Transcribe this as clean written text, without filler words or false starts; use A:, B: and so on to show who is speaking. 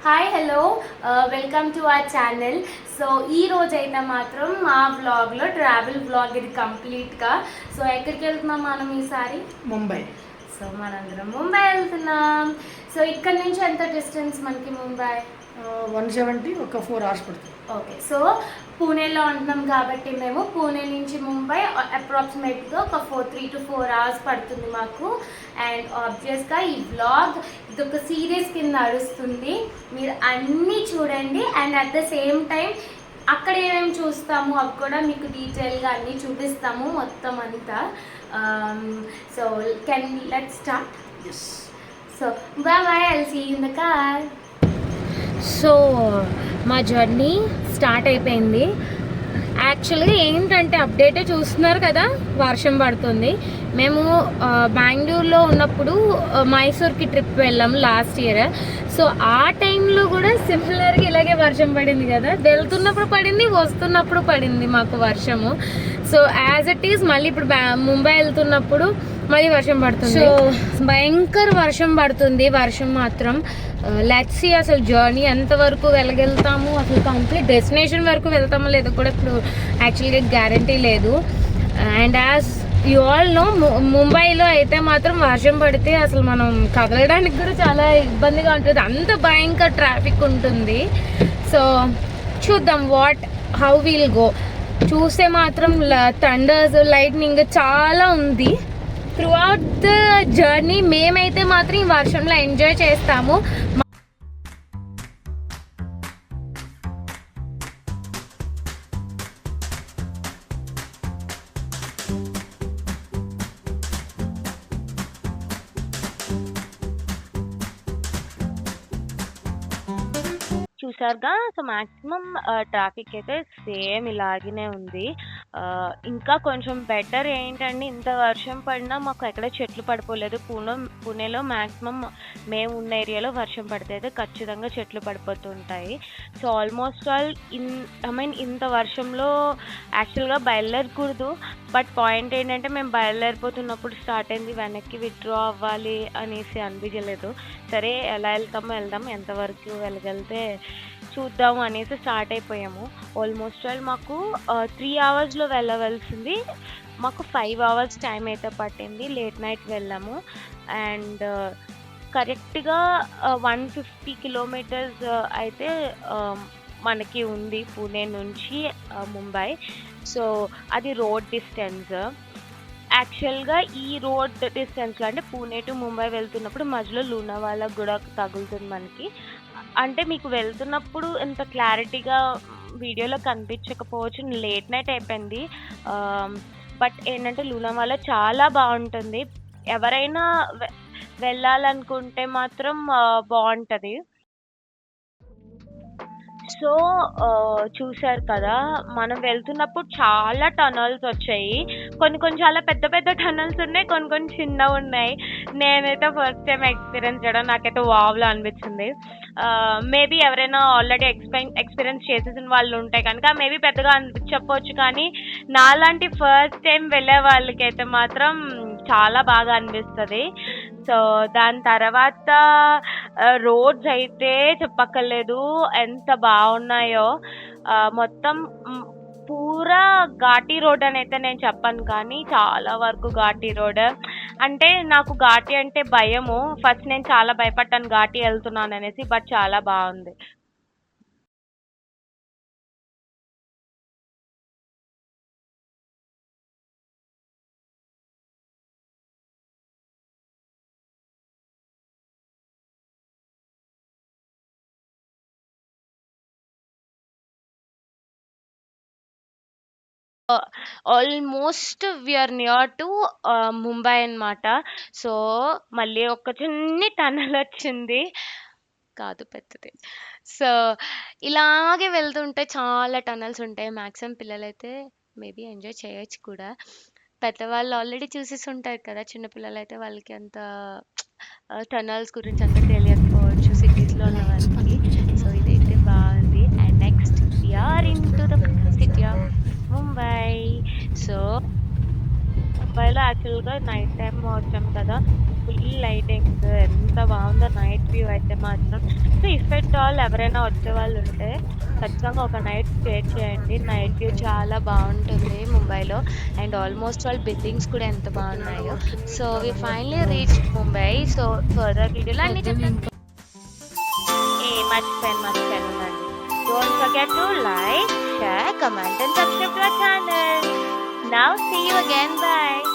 A: Hi hello welcome to our channel. So ఈ రోజైతే మాత్రం మా వ్లాగ్లో ట్రావెల్ వ్లాగ్ ఇది కంప్లీట్గా. సో ఎక్కడికి వెళ్తున్నాం మనం ఈసారి?
B: ముంబై.
A: సో మనందరం ముంబై వెళ్తున్నాం. సో ఇక్కడ నుంచి ఎంత డిస్టెన్స్ మనకి ముంబై?
B: 170, ఒక 4 hours పడుతుంది.
A: ఓకే, సో పూణేలో ఉంటున్నాం కాబట్టి మేము పూణే నుంచి ముంబై అప్రాక్సిమేట్గా ఒక 3 to 4 hours పడుతుంది మాకు. అండ్ ఆబ్వియస్గా ఈ వ్లాగ్ ఇది ఒక సీరియస్ కింద నడుస్తుంది, మీరు అన్నీ చూడండి. And at the same time అక్కడ ఏమేమి చూస్తాము అవి కూడా మీకు డీటెయిల్గా అన్నీ చూపిస్తాము మొత్తం అంతా. So can let start.
B: Yes.
A: So bye, I'll see you in the car. So మా జర్నీ స్టార్ట్ అయిపోయింది. యాక్చువల్గా ఏంటంటే అప్డేటే చూస్తున్నారు కదా, వర్షం పడుతుంది. మేము బెంగళూరులో ఉన్నప్పుడు మైసూర్కి ట్రిప్ వెళ్ళాము లాస్ట్ ఇయర్. సో ఆ టైంలో కూడా సిమిలర్గా ఇలాగే వర్షం పడింది కదా, వెళ్తున్నప్పుడు పడింది, వస్తున్నప్పుడు పడింది మాకు వర్షము. సో యాజ్ ఇట్ ఈజ్ మళ్ళీ ఇప్పుడు ముంబై వెళ్తున్నప్పుడు మళ్ళీ వర్షం పడుతుంది. సో భయంకర వర్షం పడుతుంది. వర్షం మాత్రం లెట్స్ సీ అసలు జర్నీ ఎంతవరకు వెళ్ళగలుగుతాము, అసలు కంప్లీట్ డెస్టినేషన్ వరకు వెళ్తామో లేదో కూడా ఇప్పుడు యాక్చువల్గా గ్యారంటీ లేదు. And as you all know, ముంబైలో అయితే మాత్రం వర్షం పడితే అసలు మనం కదలడానికి కూడా చాలా ఇబ్బందిగా ఉంటుంది, అంత భయంకర ట్రాఫిక్ ఉంటుంది. సో చూద్దాం హౌ విల్ గో. చూస్తే మాత్రం థండర్స్, లైట్నింగ్ చాలా ఉంది త్రూ అవుట్ ద జర్నీ. మేమైతే మాత్రం ఈ వర్షంలో ఎంజాయ్ చేస్తాము. చూసారుగా, సో మ్యాక్సిమం ట్రాఫిక్ అయితే సేమ్ ఇలాగనే ఉంది. ఇంకా కొంచెం బెటర్ ఏంటంటే ఇంత వర్షం పడినా మాకు ఎక్కడ చెట్లు పడిపోలేదు. పూణేలో మ్యాక్సిమం మేము ఉన్న ఏరియాలో వర్షం పడితే అయితే ఖచ్చితంగా చెట్లు పడిపోతుంటాయి. సో ఆల్మోస్ట్ ఆల్ ఇంత వర్షంలో యాక్చువల్గా బయలుదేరకూడదు. బట్ పాయింట్ ఏంటంటే మేము బయలుదేరిపోతున్నప్పుడు స్టార్ట్ అయింది, వెనక్కి విత్డ్రా అవ్వాలి అనేసి అనిపించలేదు. సరే ఎలా వెళ్దాం, ఎంతవరకు వెళ్ళగలితే చూద్దాము అనేసి స్టార్ట్ అయిపోయాము. ఆల్మోస్ట్ ఆల్ మాకు 3 hours వెళ్ళవలసింది, మాకు 5 hours టైం అయితే పట్టింది. లేట్ నైట్ వెళ్ళాము. అండ్ కరెక్ట్గా 150 kilometers అయితే మనకి ఉంది పూణే నుంచి ముంబై. సో అది రోడ్ డిస్టెన్స్. యాక్చువల్గా ఈ రోడ్ డిస్టెన్స్లో అంటే పూణే టు ముంబై వెళ్తున్నప్పుడు మధ్యలో లూనావాలా కూడా తగులుతుంది మనకి. అంటే మీకు వెళ్తున్నప్పుడు ఇంత క్లారిటీగా వీడియోలో కనిపించకపోవచ్చు, లేట్ నైట్ అయిపోయింది. బట్ ఏంటంటే లూనావాలా చాలా బాగుంటుంది. ఎవరైనా వెళ్ళాలనుకుంటే మాత్రం బాగుంటుంది. సో చూసారు కదా, మనం వెళ్తున్నప్పుడు చాలా టనల్స్ వచ్చాయి. కొన్ని చాలా పెద్ద పెద్ద టనల్స్ ఉన్నాయి, కొన్ని చిన్నవి ఉన్నాయి. నేనైతే ఫస్ట్ టైం ఎక్స్పీరియన్స్ చేయడం నాకైతే వావ్లో అనిపించింది. మేబీ ఎవరైనా ఆల్రెడీ ఎక్స్పీరియన్స్ చేసేసిన వాళ్ళు ఉంటే కనుక మేబీ పెద్దగా అనిపించకపోవచ్చు, కానీ నాలాంటి ఫస్ట్ టైం వెళ్ళే వాళ్ళకైతే మాత్రం చాలా బాగా అనిపిస్తుంది. సో దాని తర్వాత రోడ్స్ అయితే చెప్పక్కర్లేదు, ఎంత బాగున్నాయో. మొత్తం పూరా ఘాటీ రోడ్ అని అయితే నేను చెప్పను, కానీ చాలా వరకు ఘాటీ రోడ్. అంటే నాకు ఘాటీ అంటే భయము. ఫస్ట్ నేను చాలా భయపడ్డాను ఘాటీ వెళ్తున్నాను అనేసి, బట్ చాలా బాగుంది. Almost we're near to Mumbai అన్నమాట. సో మళ్ళీ ఒక చిన్ని టనల్ వచ్చింది, కాదు పెద్దది. సో ఇలాగే వెళ్తుంటే చాలా టనల్స్ ఉంటాయి. మ్యాక్సిమం పిల్లలైతే మేబీ ఎంజాయ్ చేయొచ్చు కూడా. పెద్దవాళ్ళు ఆల్రెడీ చూసేసి ఉంటారు కదా, చిన్నపిల్లలు అయితే వాళ్ళకి అంత టనల్స్ గురించి అంత తెలియకపోవచ్చు సిటీస్లో ఉన్న వాళ్ళకి. సో ఇదైతే బాగుంది. And next we're into the city of Mumbai. So ముంబైలో యాక్చువల్‌గా నైట్ టైమ్ వచ్చాం కదా! ఫుల్ లైటింగ్స్ ఎంత బావుందో నైట్ వ్యూ అయితే మాత్రం. సో, ఇఫ్ ఎట్ ఆల్ ఎవరైనా వచ్చేవాళ్ళుంటే ఖచ్చితంగా ఒక నైట్ స్టే చేయండి. నైట్ వ్యూ చాలా బావుంటుంది ముంబైలో. అండ్ ఆల్మోస్ట్ ఆల్ బిల్డింగ్స్ కూడా ఎంత బావున్నాయో. So, we finally reached Mumbai. So, further వీడియోలో అన్నీ చెప్తాను. మర్చిపోయాను. Don't forget to like, share, comment and subscribe to our channel. Now see you again. Bye.